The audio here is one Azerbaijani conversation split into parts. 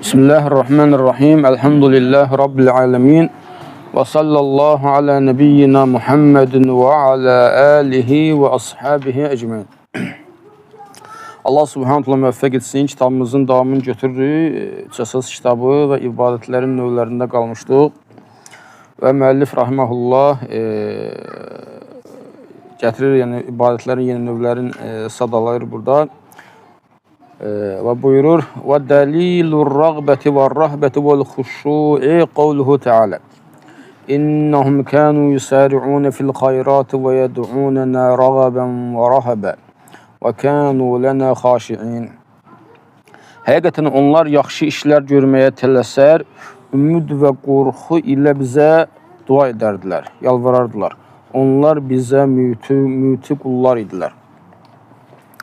Bismillahirrahmanirrahim. Elhamdülillahi Rabbil alemin. Ve sallallahu ala nebiyyina Muhammedin ve ala alihi ve ashabihi ecmaîn. Allah subhanahu teala müvəffəq etsin. Kitabımızın davamını götürürük. Cəsas kitabı və ibadətlərin növlərində qalmışdıq. Və müəllif rahimehullah gətirir, yəni ibadətlərin yeni növlərin sadalayır burada. Və buyurur: "Və dalilur rəğbəti vər-rəhbəti vel-xuşşu'i qavluhu Teala. İnnahum kanu yusari'un fil xayrati və yed'unana rəğaban və rəhəbə və kanu lana xaşi'in." Həqiqətən onlar yaxşı işlər görməyə tələsər, ümid və qorxu ilə bizə dua edərdilər, yalvarardılar. Onlar bizə müti qullar idilər.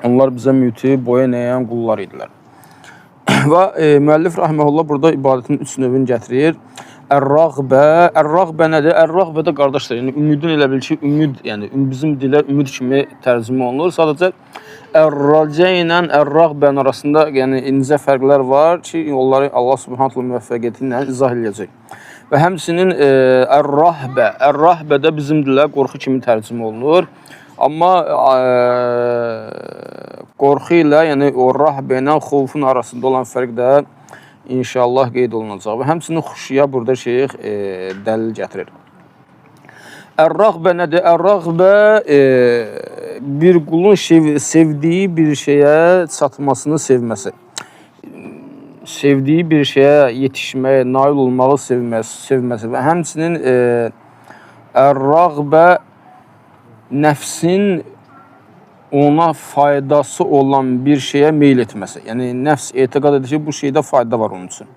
Onlar bizə müti boyun eğən qullar idilər. Və müəllif rahimehullah burada ibadətin 3 növünü gətirir. Ər-rəğbə. Ər-rəğbə nədir? Ər-rəğbə də qardaşlar, yəni ümidin elə bil ki, ümid, yəni bizim dilə ümid kimi tərcümə olunur. Sadəcə ər-rəcə ilə ər-rəğbənin arasında yəni incə fərqlər var ki, onları Allah subhanahu taala müvəffəqiyyəti ilə izah edəcək. Və həmçinin ər-rəhbə də bizim dilə qorxu kimi tərcümə olunur. Amma qorxu ilə, yəni o rəhbə ilə xovfun arasında olan fərq də inşallah qeyd olunacaq. Və həmçinin xuşuya burada şeyx dəlil gətirir. Ər-rəğbə nədir? Ər-rəğbə bir qulun sevdiyi bir şeyə çatmasını sevməsi. Sevdiyi bir şeyə yetişməyə, nail olmağı sevməsi. Və həmçinin ər-rəğbə nəfsin ona faydası olan bir şeyə meyl etməsi. Yəni nəfs etiqad edir ki, bu şeydə fayda var onun üçün.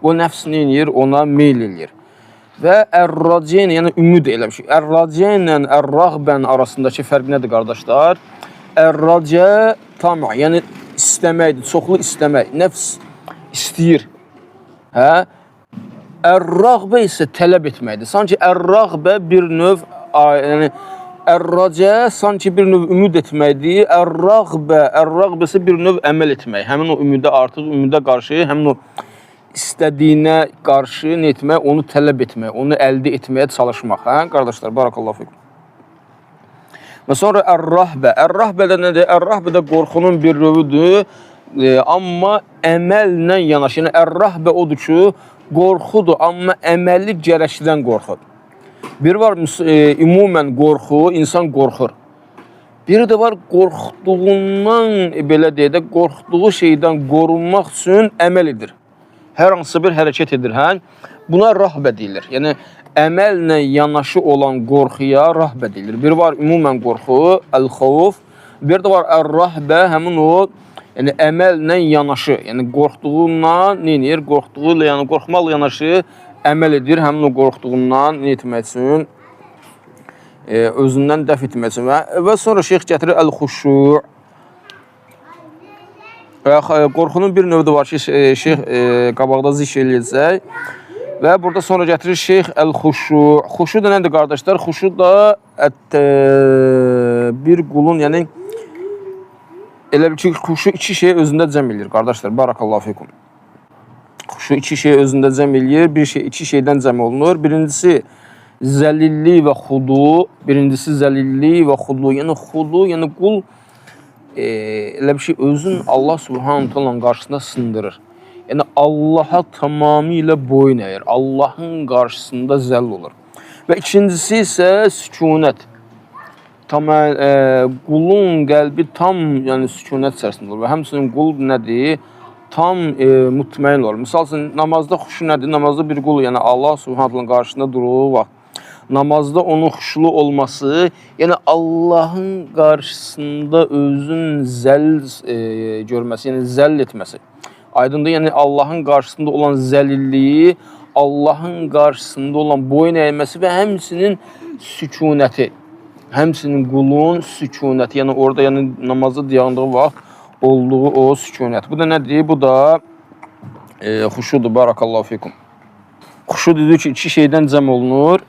O nəfs nə edir? Ona meyl edir. Və ər-rəcə, yəni ümid elə bir şey. Ər-rəcə ilə ər-rəğbən arasındakı fərq nədir qardaşlar? Ər-rəcə tamam, yəni istəməkdir, çoxlu istəmək. Nəfs istəyir. Hə? Ər-rəğbə isə tələb etməkdir. Sanki ər-rəğbə bir növ, yəni ər-rəcə sanki bir növ ümid etməkdir. Ər-rəğbə isə bir növ əməl etmək. Həmin o ümidə artıq ümidə qarşı, həmin o istədiyinə qarşı nə etmək, onu tələb etmək, onu əldə etməyə çalışmaq. Hə, qardaşlar, barakallahu fikum. Və sonra ər-rəhbə. Ər-rəhbə də nədir? Ər-rəhbə də qorxunun bir növüdür. Amma əməllə yanaşı. Yəni ər-rəhbə odur ki, qorxudur, amma əməli gərəkdən qorxur. Bir var ümumən qorxu, insan qorxur. Biri də var qorxduğundan, belə deyək də, qorxduğu şeydən qorunmaq üçün əməl edir. Hər hansı bir hərəkət edir. Hə? Buna rəhbə deyilir. Yəni əməllə yanaşı olan qorxuya rəhbə deyilir. Bir var ümumən qorxu, əl-xavf. Bir də var ər-rəhbə, həmin o yəni əməllə yanaşı. Yəni qorxduğundan nə edir? Qorxduğu ilə, yəni qorxmaqla yanaşı əməl edir, həmin o qorxduğundan nə etmək üçün? Özündən dəf etmək üçün. Və sonra şeyx gətirir əl-xuşu. Qorxunun bir növü var ki, şeyx qabaqda zikr eləyəcək. Və burada sonra gətirir şeyx əl-xuşu. Xuşu da nədir qardaşlar? Xuşu da bir qulun, yəni elə bir ki, xuşu iki şey özündə cəm edir qardaşlar. Barakallahu fikum. Xuşu iki şey özündə cəm eləyir, iki şeydən cəm olunur. Birincisi zəlillik və xudu. Birincisi zəlillik və xudu. Yəni xudu, yəni qul elə bir şey özün Allah subhanahu taalanın qarşısında sındırır. Yəni Allaha tamamilə boyun əyir. Allahın qarşısında zəll olur. Və ikincisi isə sükunət. Qulun qəlbi tam, yəni sükunət içərisində olur. Və həmçinin qul nədir? Tam mutmain olur. Misal üçün, namazda xuşu nədir? Namazda bir qul, yəni Allah subhanahu qarşısında durduğu vaxt, namazda onun xuşulu olması, yəni Allahın qarşısında özün zəll görməsi, yəni zəll etməsi. Aydındır, yəni Allahın qarşısında olan zəlilliyi, Allahın qarşısında olan boyun əyməsi və həmçinin sükunəti. Həmçinin qulun sükunəti, yəni orada yəni namazı dayandığı vaxt olduğu o sükunət. Bu da nədir? Bu da xuşudur. Barakallahu fikum. Xuşu dedik ki, iki şeydən cəm olunur.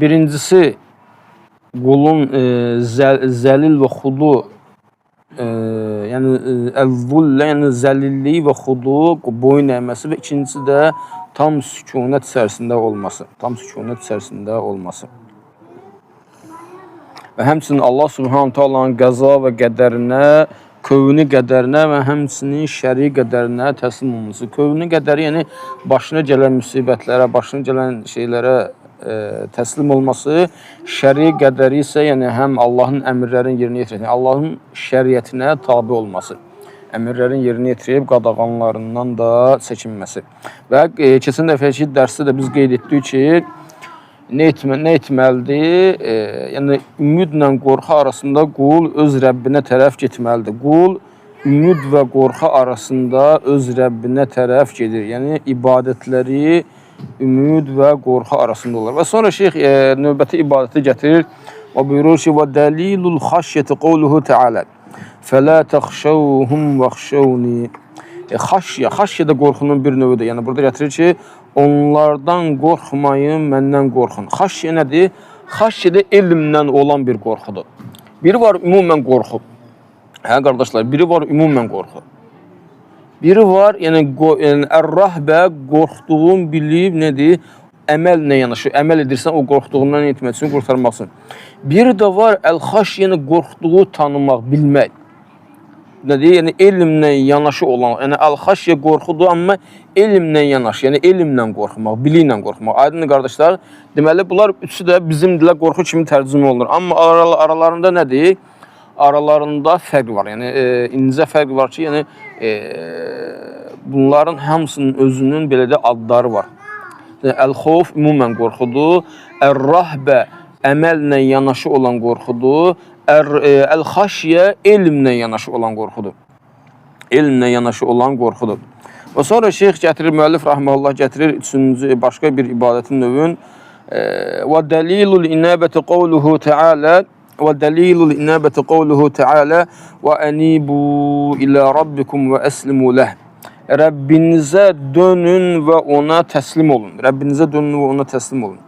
Birincisi qulun zəlil və xudu yəni əz-zullə, yəni zəlillik və xuduq, boyun əyməsi və ikincisi də tam sükunət içərisində olması. Tam sükunət içərisində olması. Və həmçinin Allah Subhanahu taalanın qəza və qədərinə, kövni qədərinə və həmçinin şəri qədərinə təslim olması. Kövni qədəri, yəni başına gələn müsibətlərə, başına gələn şeylərə təslim olması, şəri qədəri isə yəni həm Allahın əmrlərini yerinə yetirmək, Allahın şəriətinə tabe olması, əmrlərin yerinə yetirib qadağanlarından da çəkinməsi. Və keçən dəfəki dərsdə də biz qeyd etdik ki, nə etməlidir? Yəni ümidlə qorxu arasında qul öz Rəbbinə tərəf getməlidir. Qul ümid və qorxu arasında öz Rəbbinə tərəf gedir. Yəni ibadətləri ümid və qorxu arasında olur. Və sonra şeyx növbəti ibadəti gətirir. Və buyurur ki, və dəlilul xaşyəti qovluhu təalə. Fələ təxşəvhum vəxşəvni. Xaşyə də qorxunun bir növüdür. Yəni burada gətirir ki, onlardan qorxmayın, məndən qorxun. Xaşyə nədir? Xaşyə də elmlə olan bir qorxudur. Biri var ümumən qorxu. Hə qardaşlar, biri var ümumən qorxu. Biri var, yəni ər-rəhbə, qorxduğun bilib nədir? Əməllə yanaşı, əməl edirsən o qorxduğundan etmək üçün, qurtarmaq üçün. Biri də var, əl-xaş, yəni qorxduğu tanımaq, bilmək. Nədir? Yəni elmlə yanaşı olan, yəni əl-xaşyə qorxudur, amma elmlə yanaşı, yəni elmlə qorxmaq, biliklə qorxmaq. Aydın qardaşlar, deməli bunlar üçü də bizim dilə qorxu kimi tərcümə olunur. Amma aralarında nədir? Aralarında fərq var. Yəni incə fərq var ki, yəni bunların hamısının özünün belə də adları var. Əl-xovf ümumən qorxudur. Ər-rəhbə əməllə yanaşı olan qorxudur. Əl-xaşyə elmlə yanaşı olan qorxudur. Elmlə yanaşı olan qorxudur. Və sonra şeyx gətirir, müəllif rahmehullah gətirir üçüncü başqa bir ibadətin növün. Və dəlilul inabəti qovluhu təalə. Və dəlilul inabəti qovluhu təalə və ənibu ilə rabbikum və əslimu ləh. Rəbbinizə dönün və ona təslim olun. Rəbbinizə dönün və ona təslim olun.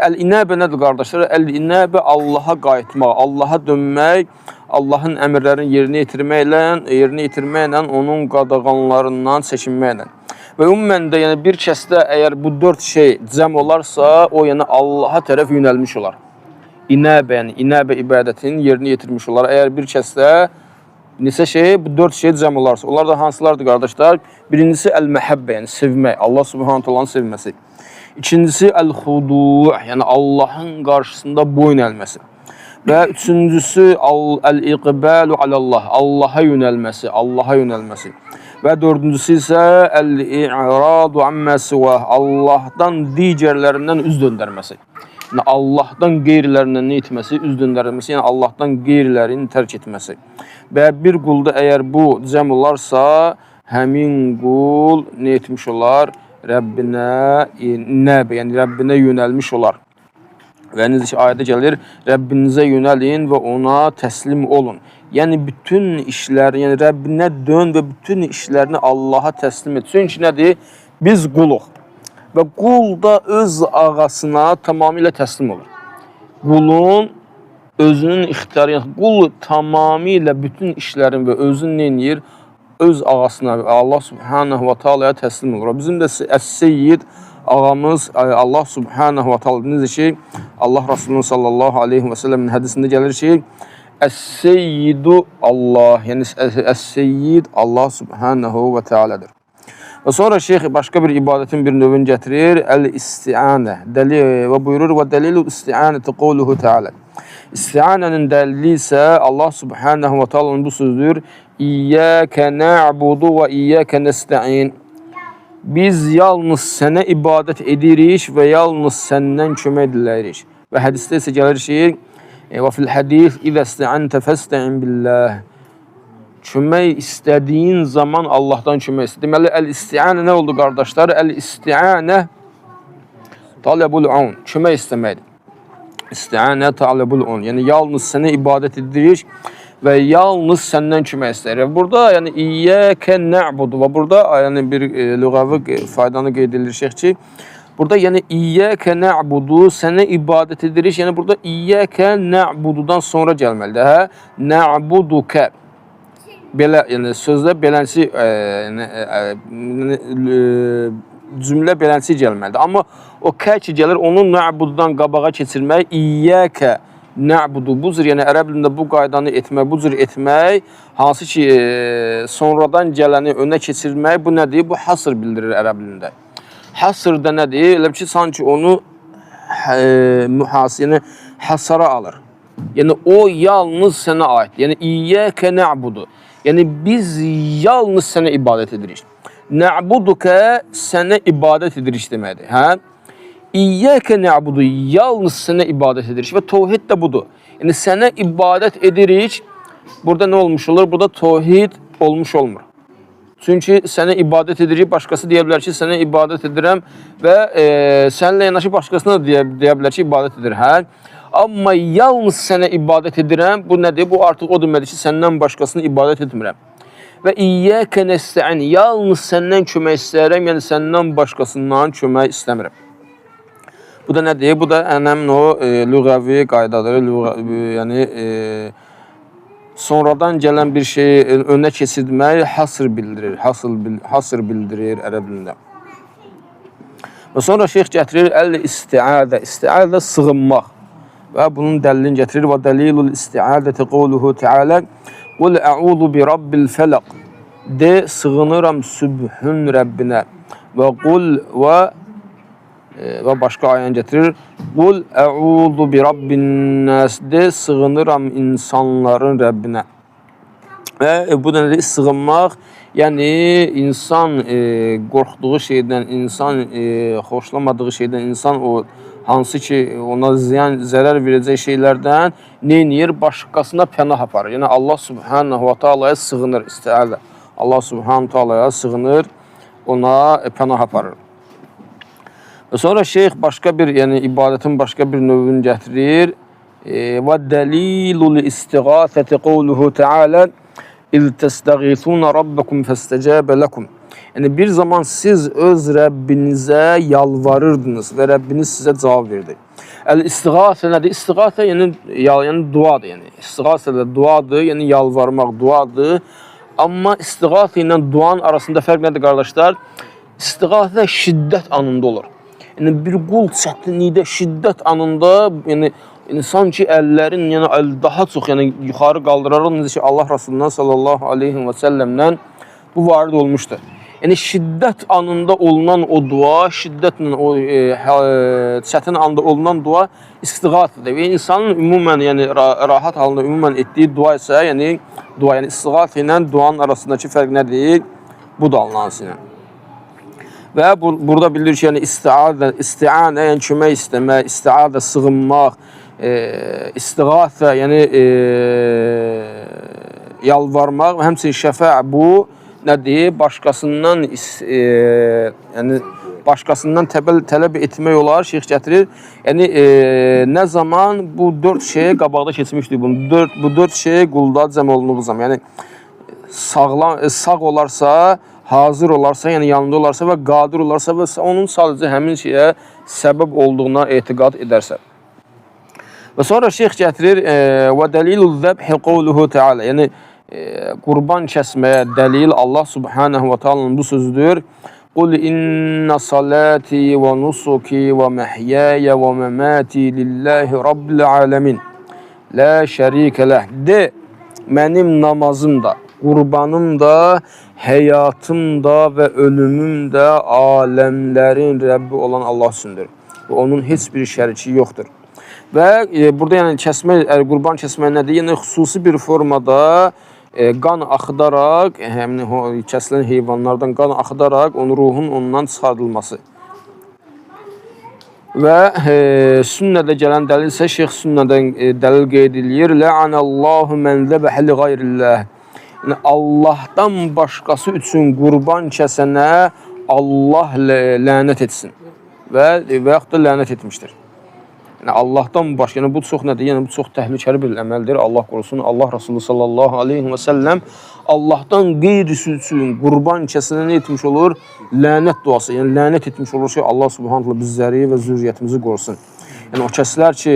Əl-inəbə nədir qardaşlar? Əl-inəbə Allaha qayıtmaq, Allaha dönmək, Allahın əmrlərini yerinə yetirməklə, onun qadağanlarından çəkinməklə. Və ümumən də yəni bir kəsdə əgər bu dörd şey cəm olarsa, o yəni Allaha tərəf yönəlmiş olar. İnəbə, yəni inəbə ibadətinin yerinə yetirmiş olar. Əgər bir kəsdə neçə şey, bu dörd şey cəm olarsa, onlar da hansılardır qardaşlar? Birincisi əl-məhəbbə, yəni sevmək, Allah Subhanahu taalanın sevməsi. İkincisi əl-xudu, yəni Allahın qarşısında boyun əlməsi. Və üçüncüsü əl-iqbalu alallah, Allaha yönəlməsi, Allaha yönəlməsi. Və dördüncüsü isə əl-i'radu amma sivah, Allahdan digərlərindən üz döndərməsi. Yəni Allahdan qeyrilərindən nə etməsi, üz döndərməsi, yəni Allahdan qeyrilərini tərk etməsi. Və bir qulda əgər bu cəm olarsa, həmin qul nə etmiş olar? Rəbbinə nəbə, yəni Rəbbinə yönəlmiş olar. Və necə ki, ayədə gəlir, Rəbbinizə yönəlin və ona təslim olun. Yəni bütün işlərini, yəni Rəbbinə dön və bütün işlərini Allaha təslim et. Çünki nədir? Biz quluq. Və qul da öz ağasına tamamilə təslim olur. Qulun özünün ixtiyarı, yəni qul tamamilə bütün işlərin və özünü nə edir? Öz ağasına, Allah Subhanahu wa Taala'ya təslim olur. Bizim də Əs-Seyyid ağamız Allah Subhanahu wa Taala, necə ki, Allah Rasulunun sallallahu aleyhi və səlləmin hədisində gəlir ki, Əs-Seyyidu Allah, yəni Əs-Seyyid Allah Subhanahu wa Taala'dır. Və sonra şeyx başqa bir ibadətin bir növünü gətirir, əl-isti'anə, və buyurur, və dəlilul isti'anəti qovluhu təalə. İsti'anənin dəlili isə Allah Subhanahu wa Taala'nın bu sözdür, İyyəkə nə'budu və iyyəkə nəstə'in. Biz yalnız sənə ibadət edirik və yalnız səndən kömək diləyirik. Və hədisdə isə gəlir ki, və fil hədis, İzə istə'əntə fəstə'in billəh. Kömək istədiyin zaman Allahdan kömək istə. Deməli, əl-isti'anə nə oldu qardaşlar? Əl-isti'anə talabul un, kömək istəməkdir. İsti'anə talabul un, yəni yalnız sənə ibadət edirik və yalnız səndən kömək istəyir. Burada yəni İyyəkə nə'budu və burada yəni bir lüğəvi faydanı qeyd edilir şeyx ki, burada yəni İyyəkə nə'budu, sənə ibadət edirik. Yəni burada İyyəkə nə'bududan sonra gəlməlidir. Hə? Nə'budukə. belə, yəni sözdə beləsi cümlə beləsi gəlməlidir. Amma o kə ki gəlir, onu na'bududan qabağa keçirmək, iyyəkə na'budu, bu cür, yəni ərəb dilində bu qaydanı etmək, bu cür etmək, hansı ki sonradan gələni önə keçirmək, bu nədir? Bu hasr bildirir ərəb dilində. Hasr da nədir? Elə ki, sanki onu mühasini hasara alır. Yəni o yalnız sənə aid. Yəni iyyəkə na'budu. Yəni biz yalnız sənə ibadət edirik. Na'buduka sənə ibadət edirik deməkdir. Hə? İyyəkə na'budu, yalnız sənə ibadət edirik və tevhid də budur. Yəni sənə ibadət edirik. Burada nə olmuş olur? Burada tevhid olmuş olmur. Çünki sənə ibadət edirik, başqası deyə bilər ki, sənə ibadət edirəm və səninlə yanaşı başqasına da deyə bilər ki, ibadət edir. Hə? Amma yalnız sənə ibadət edirəm, bu nədir? Bu artıq o deməkdir ki, səndən başqasını ibadət etmirəm. Və iyyəkə nəstə'in, yalnız səndən kömək istəyirəm, yəni səndən başqasından kömək istəmirəm. Bu da nədir? Bu da həmin o lüğəvi qaydadır, yəni sonradan gələn bir şeyi önə keçirmək hasr bildirir, hasr bildirir ərəb dilində. Və sonra şeyx gətirir əl-isti'adə, isti'adə sığınmaq və bunun dəlilini gətirir. Və dəlilul isti'adəti qavluhu teala qul əudu bi rabbil fələq, de sığınıram sübhün Rəbbinə və qul və başqa ayəni gətirir. Qul əudu bi rabbin nas, de sığınıram insanların Rəbbinə. Və bu da nədir? Sığınmaq, yəni insan qorxduğu şeydən, insan xoşlamadığı şeydən, insan o hansı ki ona ziyan, zərər verəcək şeylərdən neynir? Başqasına pənah aparır. Yəni Allah subhanahu wa ta'alaya sığınır, isti'adə. Allah subhanahu wa ta'alaya sığınır, ona pənah aparır. Və sonra şeyx başqa bir, yəni ibadətin başqa bir növünü gətirir. Və dəlilul istiğathəti qavluhu teala İz təstəğithuna rabbakum fəstəcəbə ləkum. Yəni bir zaman siz öz Rəbbinizə yalvarırdınız və Rəbbiniz sizə cavab verdi. Əl-istiğasə nədir? İstiğasə yəni duadır. Yəni istiğasə də duadır, yəni yalvarmaq duadır. Amma istiğasə ilə duanın arasında fərq nədir qardaşlar? İstiğasə şiddət anında olur. Yəni bir qul çətinlikdə, şiddət anında, yəni sanki əllərin daha çox yuxarı qaldıraraq, necə ki Allah Rasulundan sallallahu aleyhi və səlləmdən bu varid olmuşdur. Yəni şiddət anında olunan o dua, şiddətlə o çətin anda olunan dua istiğathədir. Və insanın ümumən, yəni rahat halında ümumən etdiyi dua isə, yəni istiğathə ilə duanın arasındakı fərq nədir? Bu da anlansın. Və burada bilir ki, yəni isti'anə, yəni kömək istəmək, isti'adə sığınmaq, istiğathə, yəni yalvarmaq və həmçinin şəfə bu nədir? Başqasından yəni başqasından tələb etmək olar, şeyx gətirir. Yəni nə zaman bu 4 şeyə qabaqda keçmişdik bunu. Bu 4 şey qulda cəm olunduğu zaman, yəni sağ olarsa, hazır olarsa, yəni yanında olarsa və qadir olarsa və onun sadəcə həmin şeyə səbəb olduğuna etiqad edərsə. Və sonra şeyx gətirir və dəlilul zəbhi qavluhu teala, yəni qurban kəsməyə dəlil Allah subhanahu wa ta'ala'nın bu sözüdür. Qul inna salati və nusuki və məhyaya və məmati lillahi rabbil aləmin. La şərikə ləh. De, mənim namazım da, qurbanım da, həyatım da və ölümüm də aləmlərin Rəbbi olan Allah üçündür. Və onun heç bir şəriki yoxdur. Və burada yəni qurban kəsmək nədir? Yəni xüsusi bir formada qan axıdaraq, həmin kəsilən heyvanlardan qan axıdaraq ruhun ondan çıxardılması. Və sünnədə gələn dəlil isə şeyx sünnədən dəlil qeyd edir. Lə'anəllahu mən zəbəhə li qayrilləh. Yəni Allahdan başqası üçün qurban kəsənə Allah lənət etsin və yaxud da lənət etmişdir. Yəni Allahdan başqa, yəni bu çox nədir? Yəni bu çox təhlükəli bir əməldir. Allah qorusun. Allah Rasulü sallallahu aleyhi və səlləm Allahdan qeyrisi üçün qurban kəsənə nə etmiş olur? Lənət duası. Yəni lənət etmiş olur ki, Allah subhanahu bizləri və zürriyyətimizi qorusun. Yəni o kəslər ki,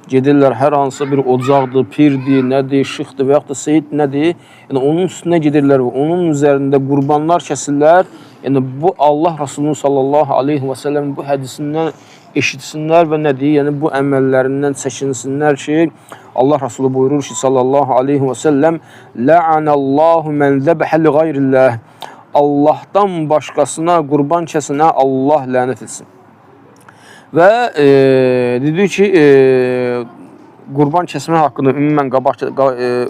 gedirlər hər hansı bir ocaqdır, pirdir, nədir, şıxdır və yaxud da seyid nədir, yəni onun üstünə gedirlər və onun üzərində qurbanlar kəsirlər. Yəni bu Allah Rasulunun sallallahu aleyhi və səlləm bu hədisindən eşitsinlər və nədir, yəni bu əməllərindən çəkinsinlər ki, Allah Rasulü buyurur ki, sallallahu aleyhi və səlləm, Lə'anəllahu mən zəbəhə li qayrilləh. Allahdan başqasına qurban kəsinə Allah lənət etsin. Və dedi ki, qurban kəsmə haqqında ümumən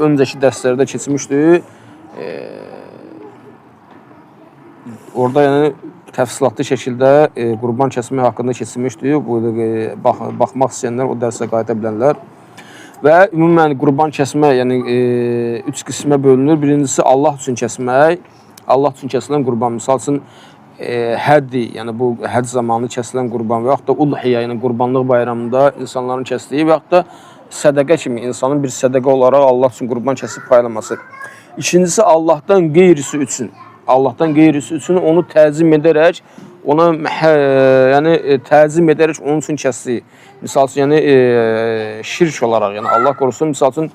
öncəki dərslərdə keçmişdi. Orada yəni təfsilatlı şəkildə qurban kəsmə haqqında keçmişdi. Baxmaq istəyənlər o dərsə qayıda bilərlər. Və ümumən qurban kəsmə yəni 3 qismə bölünür. Birincisi Allah üçün kəsmək, Allah üçün kəsilən qurban. Misal üçün həddi, yəni bu həd zamanı kəsilən qurban və yaxud da udhiyə, yəni qurbanlıq bayramında insanların kəsdiyi və yaxud da sədəqə kimi insanın bir sədəqə olaraq Allah üçün qurban kəsib paylaması. İkincisi Allahdan qeyrisi üçün. Allahdan qeyrisi üçün onu təzim edərək, ona yəni təzim edərək onun üçün kəsdiyi. Misal üçün yəni şirk olaraq, yəni Allah qorusun, misal üçün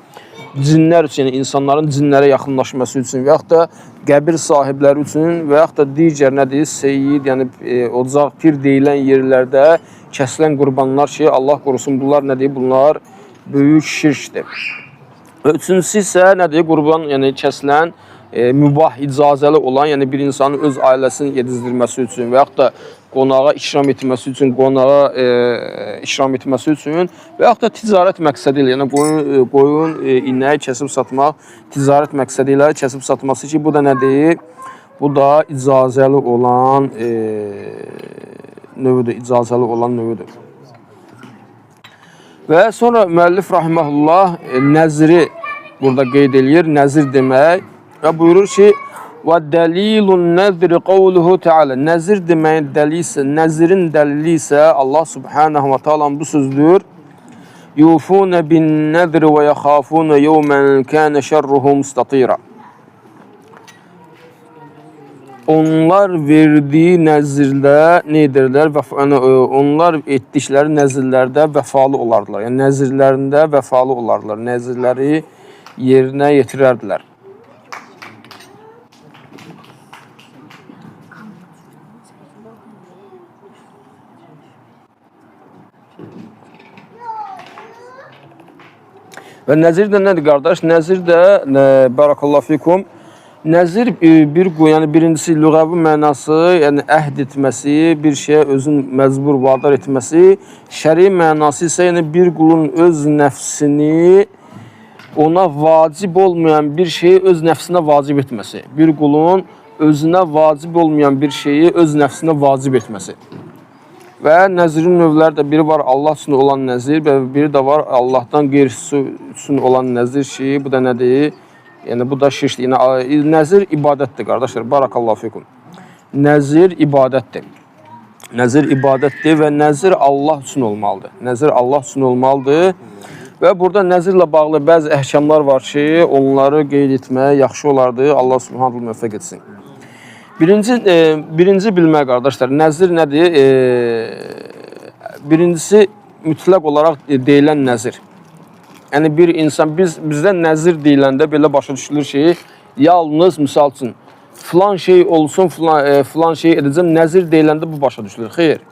cinlər üçün, yəni insanların cinlərə yaxınlaşması üçün və yaxud da qəbir sahibləri üçün və yaxud da digər nədir, seyyid, yəni ocaq, pir deyilən yerlərdə kəsilən qurbanlar ki, Allah qorusun, bunlar nədir, bunlar böyük şirkdir. Və üçüncüsü isə nədir, qurban, yəni kəsilən mübah, icazəli olan, yəni bir insanın öz ailəsini yedizdirməsi üçün və yaxud da qonağa ikram etməsi üçün, qonağa ikram etməsi üçün və yaxud da ticarət məqsədi ilə, yəni qoyun, inəyi kəsib satmaq, ticarət məqsədi ilə kəsib satması ki, bu da nədir? Bu da icazəli olan növüdür, icazəli olan növüdür. Və sonra müəllif rahiməhullah nəzri burada qeyd edir, nəzir demək və buyurur ki, və dəlilun nəzri qavluhu teala. Nəzir deməyin dəlili isə, nəzirin dəlili isə Allah subhanahu wa ta'ala bu sözdür. Yufuna bin nəzri və yaxafuna yevmən kənə şərruhu mustatira. Onlar verdiyi nəzirdə nə edirlər? Onlar etdikləri nəzirlərdə vəfalı olardılar. Yəni nəzirlərində vəfalı olardılar. Nəzirləri yerinə yetirərdilər. Və nəzir də nədir qardaş? Nəzir də, barakallahu fikum, nəzir yəni birincisi lüğəvi mənası, yəni əhd etməsi, bir şeyə özün məcbur vadar etməsi, şəri mənası isə yəni bir qulun öz nəfsini ona vacib olmayan bir şeyi öz nəfsinə vacib etməsi. Bir qulun özünə vacib olmayan bir şeyi öz nəfsinə vacib etməsi. Və nəzirin növləri də biri var Allah üçün olan nəzir və biri də var Allahdan qeyrisi üçün olan nəzir ki, bu da nədir? Yəni bu da şirkdir. Yəni nəzir ibadətdir qardaşlar. Barakallahu fikum. Nəzir ibadətdir. Nəzir ibadətdir və nəzir Allah üçün olmalıdır. Nəzir Allah üçün olmalıdır. Və burada nəzirlə bağlı bəzi əhkamlar var ki, onları qeyd etmək yaxşı olardı. Allah subhanahu müvəffəq etsin. Birinci bilmək qardaşlar, nəzir nədir? Birincisi mütləq olaraq deyilən nəzir. Yəni bir insan, bizdə nəzir deyiləndə belə başa düşülür ki, yalnız misal üçün filan şey olsun, filan şey edəcəm, nəzir deyiləndə bu başa düşülür. Xeyr.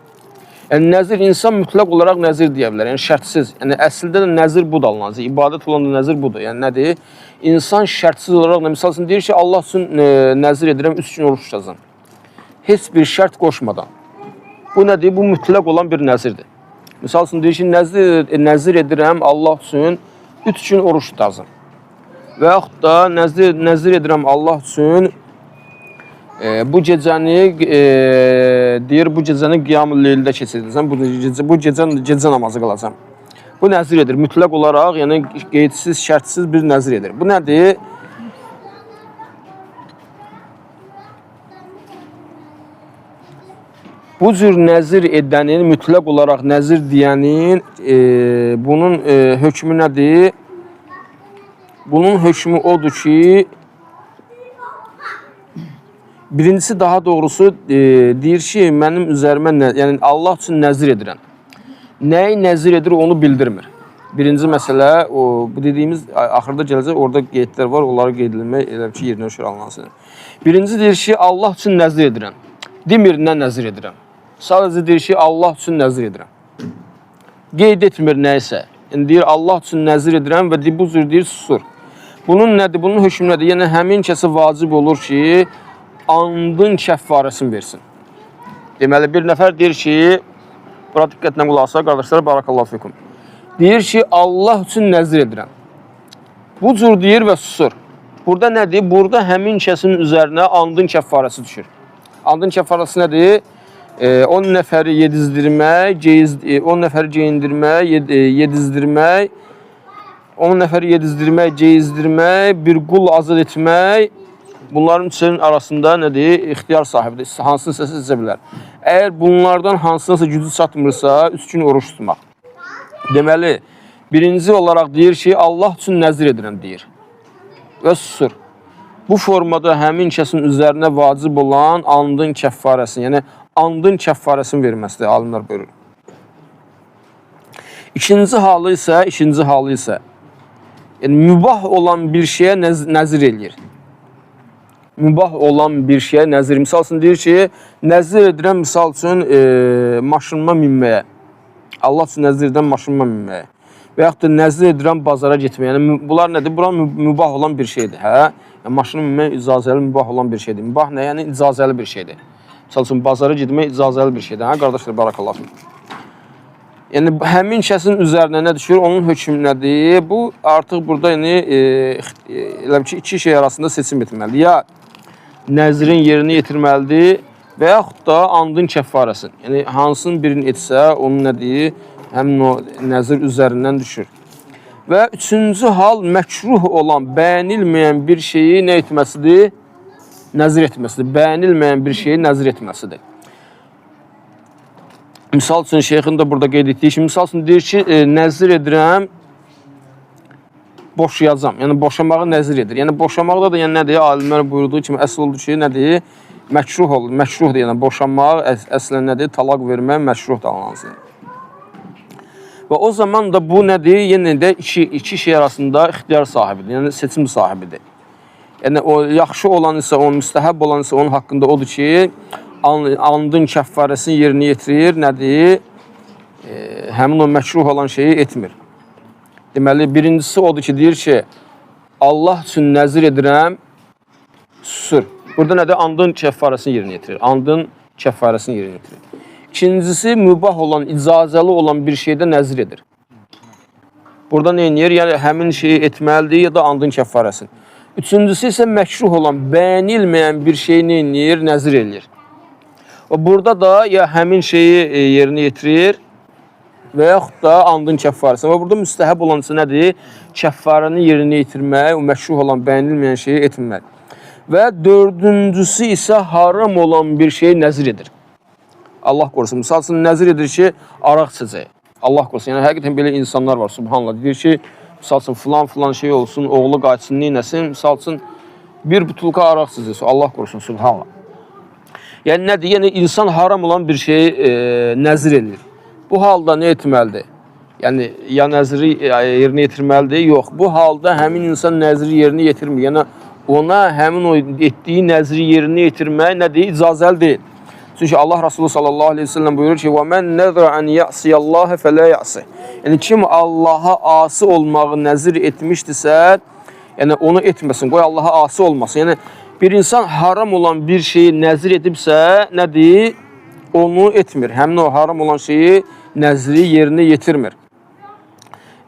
Yəni nəzir insan mütləq olaraq nəzir deyə bilər, yəni şərtsiz. Yəni əslində də nəzir budur Allahın, ibadət olan da nəzir budur. Yəni nədir? İnsan şərtsiz olaraq, misal üçün deyir ki, Allah üçün nəzir edirəm, 3 gün oruç tutacam. Heç bir şərt qoşmadan. Bu nədir? Bu mütləq olan bir nəzirdir. Misal üçün deyir ki, nəzir edirəm Allah üçün 3 gün oruç tutacam. Və yaxud da nəzir edirəm Allah üçün bu gecəni deyir, bu gecəni qiyam-ı leyldə keçirəcəm, bu gecə namazı qalacam. Bu nəzir edir, mütləq olaraq, yəni qeydsiz, şərtsiz bir nəzir edir. Bu nədir? Bu cür nəzir edənin, mütləq olaraq nəzir deyənin, bunun hökmü nədir? Bunun hökmü odur ki, birincisi daha doğrusu deyir ki, mənim üzərimə, yəni Allah üçün nəzir edirəm. Nəyi nəzir edir onu bildirmir. Birinci məsələ, bu dediyimiz axırda gələcək, orada qeydlər var, onları qeyd edilmək elə ki, yerinə düşür alınansın. Birinci deyir ki, Allah üçün nəzir edirəm. Demir, nə nəzir edirəm. Sadəcə deyir ki, Allah üçün nəzir edirəm. Qeyd etmir nəyisə. Yəni deyir, Allah üçün nəzir edirəm və bu cür deyir, susur. Bunun nədir? Bunun hökmü nədir? Yəni, həmin kəsə vacib olur ki, andın kəffarəsini versin. Deməli, bir nəfər deyir ki, bura diqqətlə qulaq asaq, qardaşlar, barakallahu fikum. Deyir ki, Allah üçün nəzir edirəm. Bu cür deyir və susur. Burada nədir? Burada həmin kəsin üzərinə andın kəffarəsi düşür. Andın kəffarəsi nədir? 10 nəfəri yedizdirmək, 10 nəfəri geyindirmək, yedizdirmək, 10 nəfəri yedizdirmək, geyizdirmək, bir qul azad etmək, bunların üçünün arasında nədir? İxtiyar sahibidir. Hansını seçə bilər. Əgər bunlardan hansınasa gücü çatmırsa, 3 gün oruç tutmaq. Deməli, birinci olaraq deyir ki, Allah üçün nəzir edirəm, deyir. Və susur. Bu formada həmin kəsin üzərinə vacib olan andın kəffarəsini, yəni andın kəffarəsini verməsidir, alimlər buyurur. İkinci halı isə, yəni mübah olan bir şeyə nəzir eləyir. Mübah olan bir şeyə nəzir. Misal üçün deyir ki, nəzir edirəm, misal üçün maşınıma minməyə. Allah üçün nəzir edirəm, maşınıma minməyə. Və yaxud da nəzir edirəm, bazara getməyə. Yəni, bunlar nədir? Bura mübah olan bir şeydir. Hə? Yəni, maşını minmək icazəli, mübah olan bir şeydir. Mübah nə? Yəni, icazəli bir şeydir. Misal üçün, bazara getmək icazəli bir şeydir. Hə, qardaşlar, barakallahu. Yəni, həmin kəsin üzərinə nə düşür? Onun hökmü nədir? Bu, artıq burada yəni, elə ki, iki şey arasında seçim etməlidir. Ya nəzrin yerini yetirməlidir və yaxud da andın kəffarəsini. Yəni, hansının birini etsə, onun nədir? Həmin o nəzir üzərindən düşür. Və üçüncü hal, məkruh olan, bəyənilməyən bir şeyi nə etməsidir? Nəzir etməsidir. Bəyənilməyən bir şeyi nəzir etməsidir. Misal üçün, şeyxin də burada qeyd etdiyi ki, misal üçün deyir ki, nəzir edirəm, boşayacam. Yəni, boşamağı nəzir edir. Yəni, boşamaqda da yəni, nədir? Alimlər buyurduğu kimi əsl oldu ki, nədir? Məkruh olur. Məkruhdur. Yəni, boşamaq əslən nədir? Talaq vermək məkruhdur anlansın. Və o zaman da bu nədir? Yenə də iki şey arasında ixtiyar sahibidir. Yəni, seçim sahibidir. Yəni, o yaxşı olan isə, o müstəhəb olan isə onun haqqında odur ki, andın kəffarəsini yerinə yetirir, nədir? Həmin o məkruh olan şeyi etmir. Deməli, birincisi odur ki, deyir ki, Allah üçün nəzir edirəm, susur. Burada nədir? Andın kəffarəsini yerinə yetirir. Andın kəffarəsini yerinə yetirir. İkincisi, mübah olan, icazəli olan bir şeydə nəzir edir. Burada nə edir? Yəni, həmin şeyi etməlidir ya da andın kəffarəsini. Üçüncüsü isə məkruh olan, bəyənilməyən bir şeyi nə edir? Nəzir edir. Burada da ya həmin şeyi yerinə yetirir və yaxud da andın kəffarəsini. Və burada müstəhəb olan isə nədir? Kəffarəni yerinə yetirmək, o məşruh olan, bəyənilməyən şeyi etmək. Və dördüncüsü isə haram olan bir şeyi nəzir edir. Allah qorusun. Misal üçün, nəzir edir ki, araq içəcək. Allah qorusun. Yəni, həqiqətən belə insanlar var, subhanallah. Deyir ki, misal üçün, filan şey olsun, oğlu qaçsın, neynəsin. Misal üçün, bir butulka araq içəcək. Allah qorusun, subhanallah. Yəni, nədir? Yəni, insan haram olan bir şeyi nəzir edir. Bu halda nə etməlidir? Yəni, ya nəziri yerinə yetirməlidir? Yox. Bu halda həmin insan nəziri yerinə yetirmir. Yəni, ona həmin o etdiyi nəziri yerinə yetirmək nədir? İcazəli deyil. Çünki Allah Resulü sallallahu aleyhi ve sellem buyurur ki, وَمَنْ نَذْرَ أَنْ يَعْصِيَ اللّٰهِ فَلَا يَعْصِ. Yəni, kim Allaha asi olmağı nəzir etmişdirsə, yəni onu etməsin, qoy Allaha asi olmasın. Yəni, bir insan haram olan bir şeyi nəzir edibsə, nədir? Onu etmir. Həmin o haram olan şeyi nəzri yerinə yetirmir.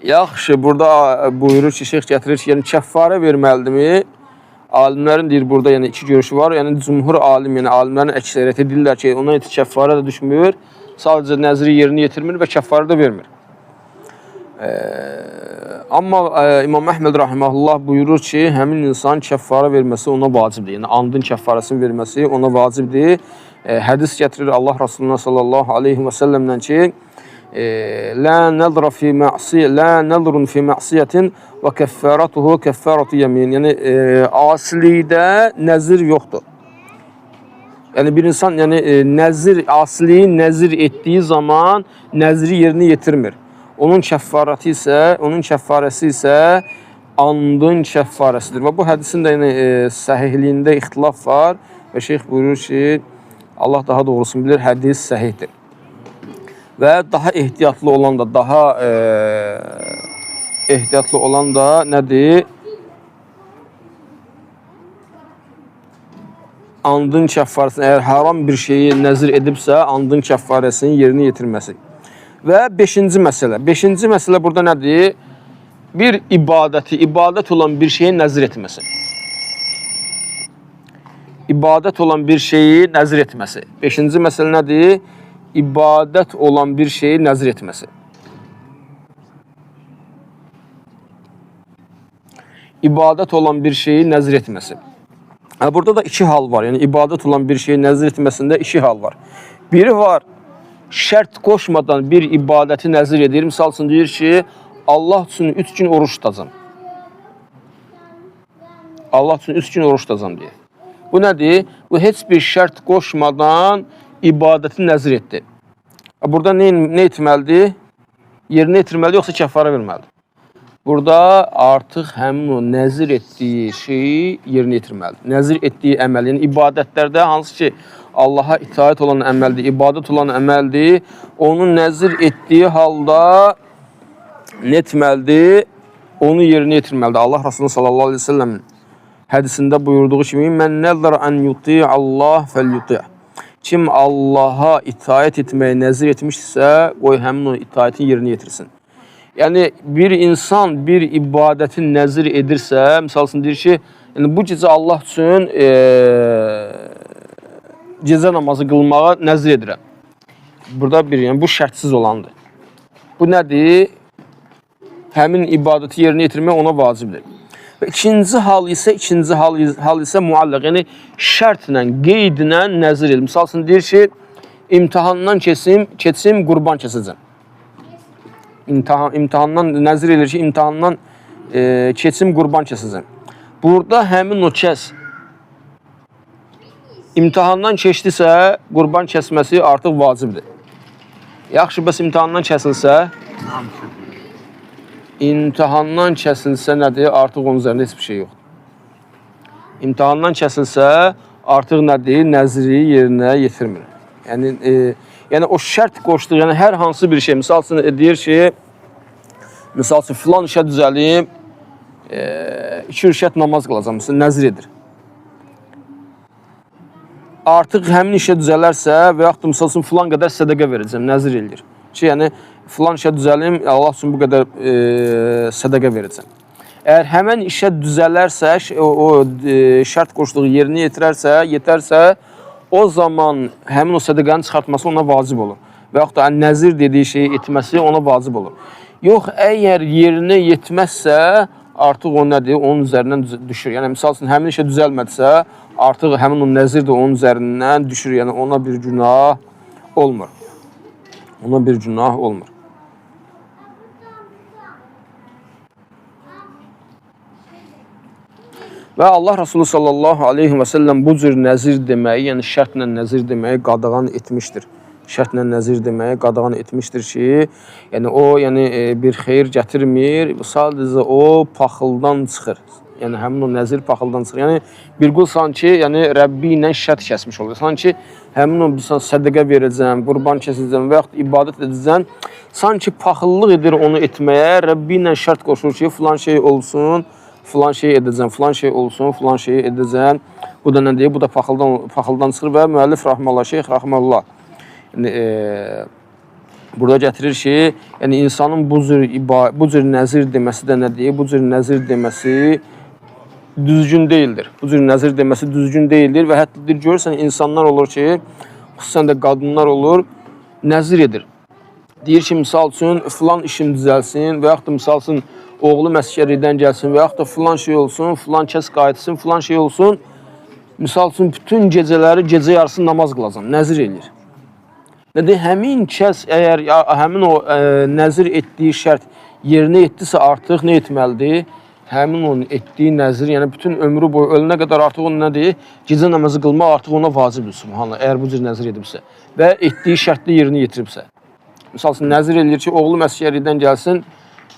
Yaxşı, burada buyurur ki, şeyx gətirir ki, yəni kəffarə verməlidirmi? Alimlərin deyir, burada yəni iki görüşü var. Yəni, cümhur alim, yəni alimlərin əksəriyyəti deyirlər ki, ona kəffarə də düşmür, sadəcə nəzri yerinə yetirmir və kəffarə də vermir. Amma İmam Əhməd rahiməhullah buyurur ki, həmin insan kəffarə verməsi ona vacibdir. Yəni, andın kəffarəsini verməsi ona vacibdir. Hədis gətirir Allah Rasulullah sallallahu aleyhi və səlləmdən ki, لا نظر في معصية وكفارته كفارة yemin. Yəni asilikdə nəzir yoxdur. Yəni bir insan yəni asiliyi nəzir etdiyi zaman nəzri yerinə yetirmir. Onun kəffarəsi isə andın kəffarəsidir. Və bu hədisin də yəni, səhihliyində ixtilaf var və şeyx buyurur ki, Allah daha doğrusunu bilir, hədis səhihdir. Və daha ehtiyatlı olan da nədir? Andın kəffarəsini, əgər haram bir şeyi nəzir edibsə, andın kəffarəsinin yerini yetirməsi. Və 5-ci məsələ. 5-ci məsələ burada nədir? Bir ibadət olan bir şeyi nəzir etməsi. İbadət olan bir şeyi nəzir etməsi. 5-ci məsələ nədir? İbadət olan bir şeyi nəzir etməsi. İbadət olan bir şeyi nəzir etməsi. Burada da iki hal var. Yəni ibadət olan bir şeyi nəzir etməsində iki hal var. Biri var, şərt qoşmadan bir ibadəti nəzir edir. Misal üçün deyir ki, Allah üçün 3 gün oruç tutacam. Allah üçün 3 gün oruç tutacam deyir. Bu nədir? Bu heç bir şərt qoşmadan ibadəti nəzir etdi. Burada nə etməlidir? Yerinə yetirməlidir, yoxsa kəffara verməlidir? Burada artıq həmin o nəzir etdiyi şeyi yerinə yetirməlidir. Nəzir etdiyi əməl, yəni ibadətlərdə hansı ki Allaha itaət olan əməldir, ibadət olan əməldir, onu nəzir etdiyi halda nə etməlidir? Onu yerinə yetirməlidir. Allah Resulü sallallahu aleyhi ve sellem hədisində buyurduğu kimi "Mən nəzər ən yuti Allah fəl-yuti." Kim Allaha itaət etməyi nəzir etmişsə, qoy həmin o itaətin yerinə yetirsin. Yəni bir insan bir ibadəti nəzir edirsə, misal üçün deyir ki, yəni, bu gecə Allah üçün gecə namazı qılmağa nəzir edirəm. Burada yəni, bu şərtsiz olandır. Bu nədir? Həmin ibadəti yerinə yetirmək ona vacibdir. Və ikinci hal isə muallaq, yəni şərtlə, qeydlə nəzir edir. Misal üçün deyir ki, imtahandan keçim, qurban kəsəcəm. İmtahandan nəzir edir ki, imtahandan keçim, qurban kəsəcəm. Burada həmin o kəs imtahandan keçdisə, qurban kəsməsi artıq vacibdir. Yaxşı, bəs imtahandan kəsilsə, nədir? Artıq onun üzərində heç bir şey yoxdur. İmtahandan kəsilsə, artıq nədir? Nəziri yerinə yetirmir. Yəni o şərt qoşduğu, yəni hər hansı bir şey, misal üçün deyir ki, misal üçün filan işə düzəlim, 2 rükət namaz qılacam, nəzir edir. Artıq həmin işə düzələrsə və yaxud da misal üçün filan qədər sədəqə verəcəm, nəzir edir. Ki, yəni filan işə düzəlim, Allah üçün bu qədər sədəqə verəcəm. Əgər həmən işə düzələrsə, o şərt qoşduğu yerinə yetərsə, o zaman həmin o sədəqənin çıxartması ona vacib olur. Və yaxud da nəzir dediyi şeyi etməsi ona vacib olur. Yox, əgər yerinə yetməzsə, artıq o nədir? Onun üzərindən düşür. Yəni, misal üçün, həmin işə düzəlmədisə, artıq həmin o nəzir də onun üzərindən düşür. Yəni, ona bir günah olmur. Və Allah Resulü sallallahu aleyhi və səlləm bu cür nəzir deməyi, yəni şərtlə nəzir deməyi qadağan etmişdir. Şərtlə nəzir deməyi qadağan etmişdir ki, yəni o bir xeyir gətirmir, sadəcə o paxıldan çıxır. Yəni həmin o nəzir paxıldan çıxır. Yəni bir qul sanki Rəbbi ilə şərt kəsmiş olur. Sanki həmin o sədəqə verəcəm, qurban kəsəcəm və yaxud ibadət edəcəm, sanki paxıllıq edir onu etməyə, Rəbbi ilə şərt qoşur ki, filan şey olsun, filan şey edəcəm, filan şey olsun, filan şey edəcəm. Bu da nə deyir? Bu da paxıldan çıxır və müəllif rahmanullah, şeyx rahmanullah burada gətirir ki, yəni insanın bu cür nəzir deməsi də nə deyir? Bu cür nəzir deməsi düzgün deyildir. Bu cür nəzir deməsi düzgün deyildir və hətta görürsən insanlar olur ki, xüsusən də qadınlar olur, nəzir edir. Deyir ki, misal üçün, filan işim düzəlsin və yaxud da misal üçün, oğlu məskəridən gəlsin və yaxud da filan şey olsun, filan kəs qayıtsın, filan şey olsun. Misal üçün, bütün gecələri, gecə yarısı namaz qılacam, nəzir edir. Nədir? Həmin kəs, əgər həmin o nəzir etdiyi şərt yerinə etdisə artıq nə etməlidir? Həmin onun etdiyi nəzir, yəni bütün ömrü boyu ölünə qədər artıq onun nədir? Gecə namazı qılmaq artıq ona vacibdir, subhanallah, əgər bu cür nəzir edibsə və etdiyi şərtdə yerinə yetiribsə. misal üçün nəzir eləyir ki, oğlum əsgərlikdən gəlsin,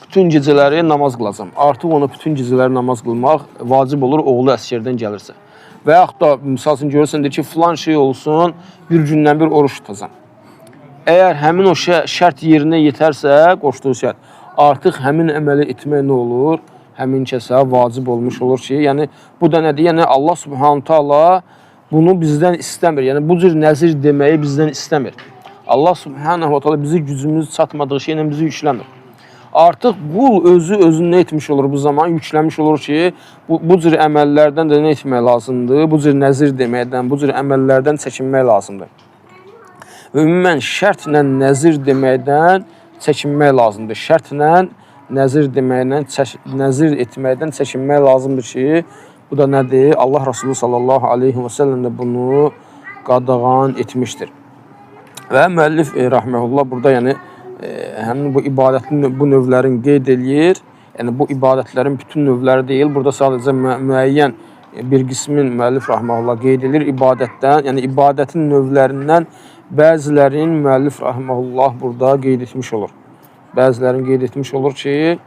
bütün gecələri namaz qılacam. Artıq ona bütün gecələri namaz qılmaq vacib olur oğlu əsgərdən gəlirsə. Və yaxud da misal üçün görürsən deyir ki, filan şey olsun, bir gündən bir oruç tutacam. Əgər həmin o şərt yerinə yetərsə, qoşduğu şərt, artıq həmin əməli etmək nə olur? Həmin kəsə vacib olmuş olur ki, yəni bu da nədir? Yəni Allah Subhanahu taala bunu bizdən istəmir. Yəni bu cür nəzir deməyi bizdən istəmir. Allah Subhanahu taala bizi gücümüz çatmadığı şeylə bizi yükləmir. Artıq qul özünə etmiş olur bu zaman, yükləmiş olur ki, bu cür əməllərdən də nə etmək lazımdır? Bu cür nəzir deməkdən, bu cür əməllərdən çəkinmək lazımdır. Və ümumən şərtlə nəzir deməkdən çəkinmək lazımdır. Şərtlə nəzir deməkdən, nəzir etməkdən çəkinmək lazımdır ki, bu da nədir? Allah Resulü sallallahu aleyhi və səlləm də bunu qadağan etmişdir. Və müəllif rahmehullah burada yəni həmin bu ibadətin bu növlərini qeyd eləyir. Yəni bu ibadətlərin bütün növləri deyil. Burada sadəcə müəyyən bir qismin müəllif rahmehullah qeyd edir ibadətdən. Yəni ibadətin növlərindən bəzilərin müəllif rahmehullah burada qeyd etmiş olur. Bəzilərini qeyd etmiş olur ki,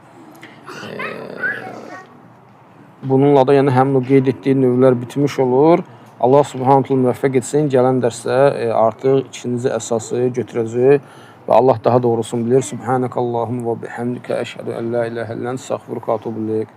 bununla da yəni həmin o qeyd etdiyi növlər bitmiş olur. Allah Subhanahu taala müvəffəq etsin. Gələn dərsdə artıq ikinci əsası götürəcək. Və Allah daha doğrusunu bilir. Subhanakallahumma və bihamdika əşhədu ən la ilahə illə ente estağfiruka və etûbü ileyk.